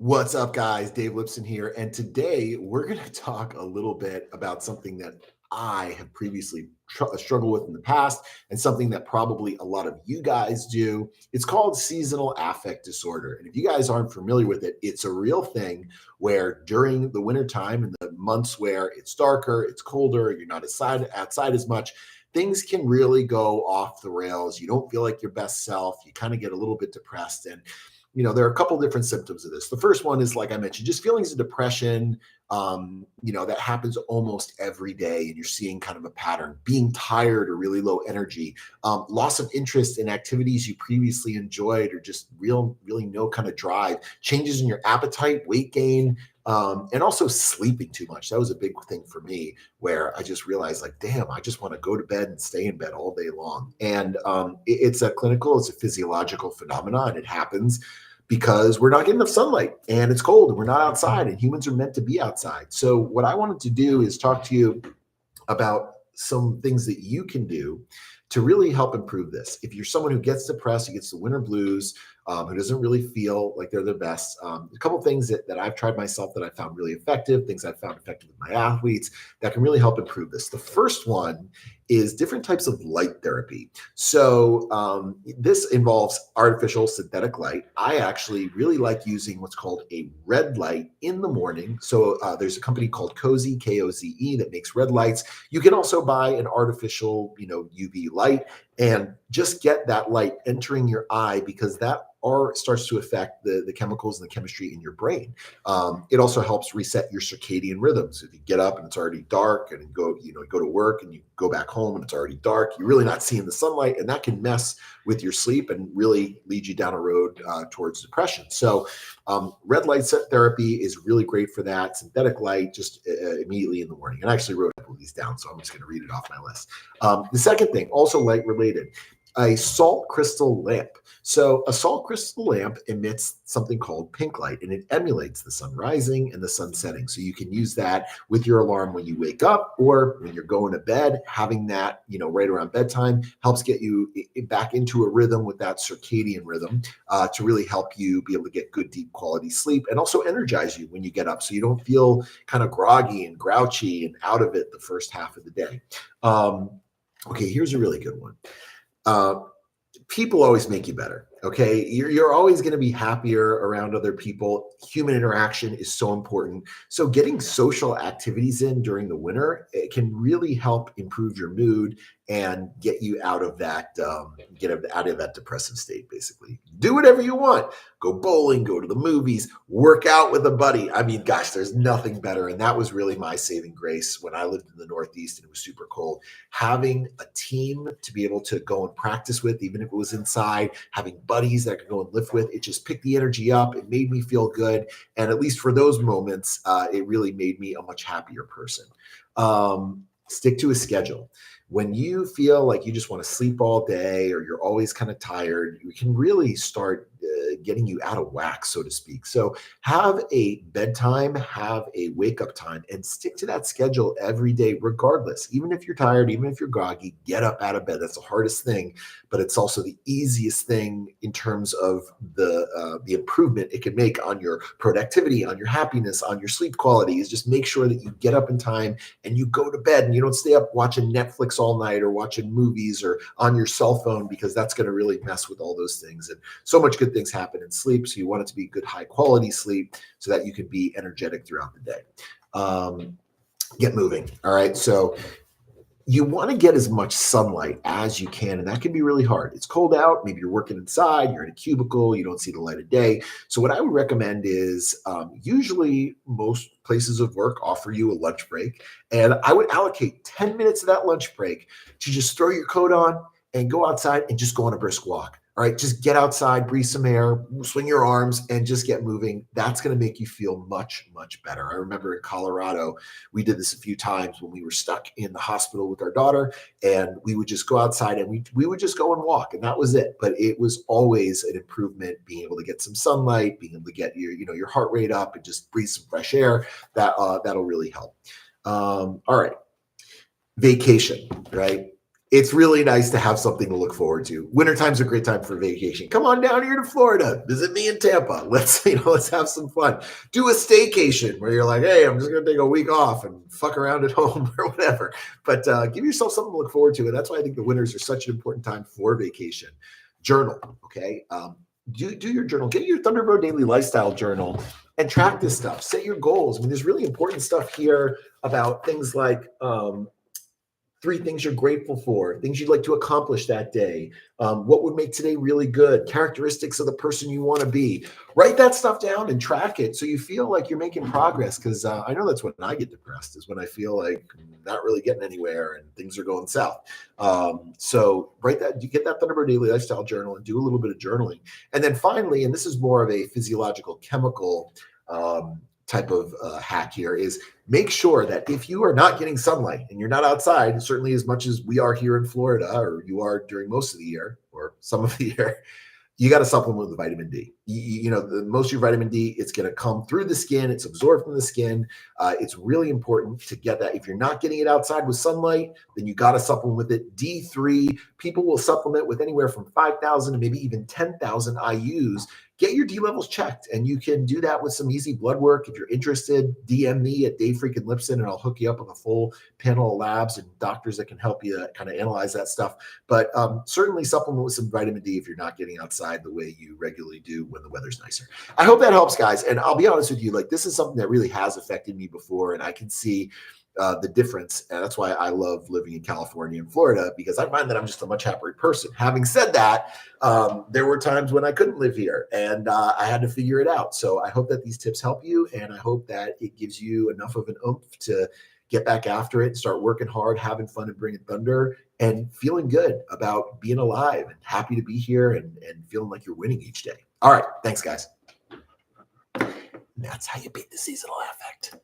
What's up, guys? Dave Lipson here. And today we're going to talk a little bit about something that I have previously struggled with in the past and something that probably a lot of you guys do. It's called seasonal affect disorder. And if you guys aren't familiar with it, it's a real thing where during the wintertime and the months where it's darker, it's colder, you're not outside as much, things can really go off the rails. You don't feel like your best self. You kind of get a little bit depressed. And there are a couple different symptoms of this. The first one is, like I mentioned, just feelings of depression, that happens almost every day. And you're seeing kind of a pattern, being tired or really low energy, loss of interest in activities you previously enjoyed, or just really no kind of drive, changes in your appetite, weight gain, and also sleeping too much. That was a big thing for me, where I just realized, like, damn, I just want to go to bed and stay in bed all day long. And it's a physiological phenomenon. It happens because we're not getting enough sunlight and it's cold and we're not outside, and humans are meant to be outside. So what I wanted to do is talk to you about some things that you can do to really help improve this. If you're someone who gets depressed, who gets the winter blues, who doesn't really feel like they're their best, a couple of things that I've tried myself that I found really effective, things I've found effective with my athletes that can really help improve this. The first one is different types of light therapy. So this involves artificial synthetic light. I actually really like using what's called a red light in the morning. So there's a company called Cozy, Koze, that makes red lights. You can also buy an artificial, UV light, and just get that light entering your eye, because that starts to affect the chemicals and the chemistry in your brain. It also helps reset your circadian rhythms. If you get up and it's already dark, and you go to work and you go back home and it's already dark, you're really not seeing the sunlight, and that can mess with your sleep and really lead you down a road towards depression. So red light therapy is really great for that. Synthetic light, just immediately in the morning. And I actually wrote a couple of these down, so I'm just going to read it off my list. The second thing, also light related, a salt crystal lamp. So a salt crystal lamp emits something called pink light, and it emulates the sun rising and the sun setting. So you can use that with your alarm when you wake up, or when you're going to bed. Having that, right around bedtime helps get you back into a rhythm with that circadian rhythm, to really help you be able to get good, deep quality sleep, and also energize you when you get up, so you don't feel kind of groggy and grouchy and out of it the first half of the day. Okay, here's a really good one. People always make you better. Okay. You're always going to be happier around other people. Human interaction is so important. So getting social activities in during the winter, it can really help improve your mood and get you out of that, depressive state. Basically, do whatever you want. Go bowling, go to the movies, work out with a buddy. I mean, gosh, there's nothing better. And that was really my saving grace when I lived in the Northeast and it was super cold. Having a team to be able to go and practice with, even if it was inside, having buddies that I could go and lift with, it just picked the energy up. It made me feel good. And at least for those moments, it really made me a much happier person. Stick to a schedule. When you feel like you just want to sleep all day, or you're always kind of tired, you can really start getting you out of whack, so to speak. So have a bedtime, have a wake up time, and stick to that schedule every day, regardless. Even if you're tired, even if you're groggy, get up out of bed. That's the hardest thing, but it's also the easiest thing in terms of the improvement it can make on your productivity, on your happiness, on your sleep quality. Is just make sure that you get up in time and you go to bed, and you don't stay up watching Netflix all night or watching movies or on your cell phone, because that's going to really mess with all those things. And so much good things happen in sleep. So you want it to be good, high quality sleep so that you can be energetic throughout the day. Get moving. All right. So you want to get as much sunlight as you can, and that can be really hard. It's cold out. Maybe you're working inside, you're in a cubicle, you don't see the light of day. So what I would recommend is, usually most places of work offer you a lunch break, and I would allocate 10 minutes of that lunch break to just throw your coat on and go outside and just go on a brisk walk. All right, just get outside, breathe some air, swing your arms, and just get moving. That's going to make you feel much, much better. I remember in Colorado, we did this a few times when we were stuck in the hospital with our daughter, and we would just go outside and we would just go and walk, and that was it. But it was always an improvement, being able to get some sunlight, being able to get your heart rate up and just breathe some fresh air. That'll really help. All right, vacation, right? It's really nice to have something to look forward to. Wintertime's a great time for vacation. Come on down here to Florida. Visit me in Tampa. Let's have some fun. Do a staycation where you're like, hey, I'm just gonna take a week off and fuck around at home or whatever. But give yourself something to look forward to. And that's why I think the winters are such an important time for vacation. Journal, okay? Do your journal. Get your Thunderbird Daily Lifestyle Journal and track this stuff. Set your goals. I mean, there's really important stuff here about things like 3 things you're grateful for, things you'd like to accomplish that day, what would make today really good, characteristics of the person you want to be. Write that stuff down and track it so you feel like you're making progress. Because I know that's when I get depressed, is when I feel like I'm not really getting anywhere and things are going south. So write that, you get that Thunderbird Daily Lifestyle Journal and do a little bit of journaling. And then finally, and this is more of a physiological, chemical type of hack here, is make sure that if you are not getting sunlight and you're not outside, certainly as much as we are here in Florida, or you are during most of the year or some of the year, you got to supplement with vitamin D. Most of your vitamin D, it's going to come through the skin. It's absorbed from the skin. It's really important to get that. If you're not getting it outside with sunlight, then you got to supplement with it. D3, people will supplement with anywhere from 5,000 to maybe even 10,000 IUs. Get your D levels checked, and you can do that with some easy blood work. If you're interested, DM me at Dave Freakin Lipson, and I'll hook you up with a full panel of labs and doctors that can help you kind of analyze that stuff. But certainly supplement with some vitamin D if you're not getting outside the way you regularly do when the weather's nicer. I hope that helps, guys. And I'll be honest with you, like, this is something that really has affected me before, and I can see the difference. And that's why I love living in California and Florida, because I find that I'm just a much happier person. Having said that, there were times when I couldn't live here, and I had to figure it out. So I hope that these tips help you, and I hope that it gives you enough of an oomph to get back after it, start working hard, having fun and bringing thunder, and feeling good about being alive and happy to be here, and feeling like you're winning each day. All right. Thanks, guys. And that's how you beat the seasonal affect.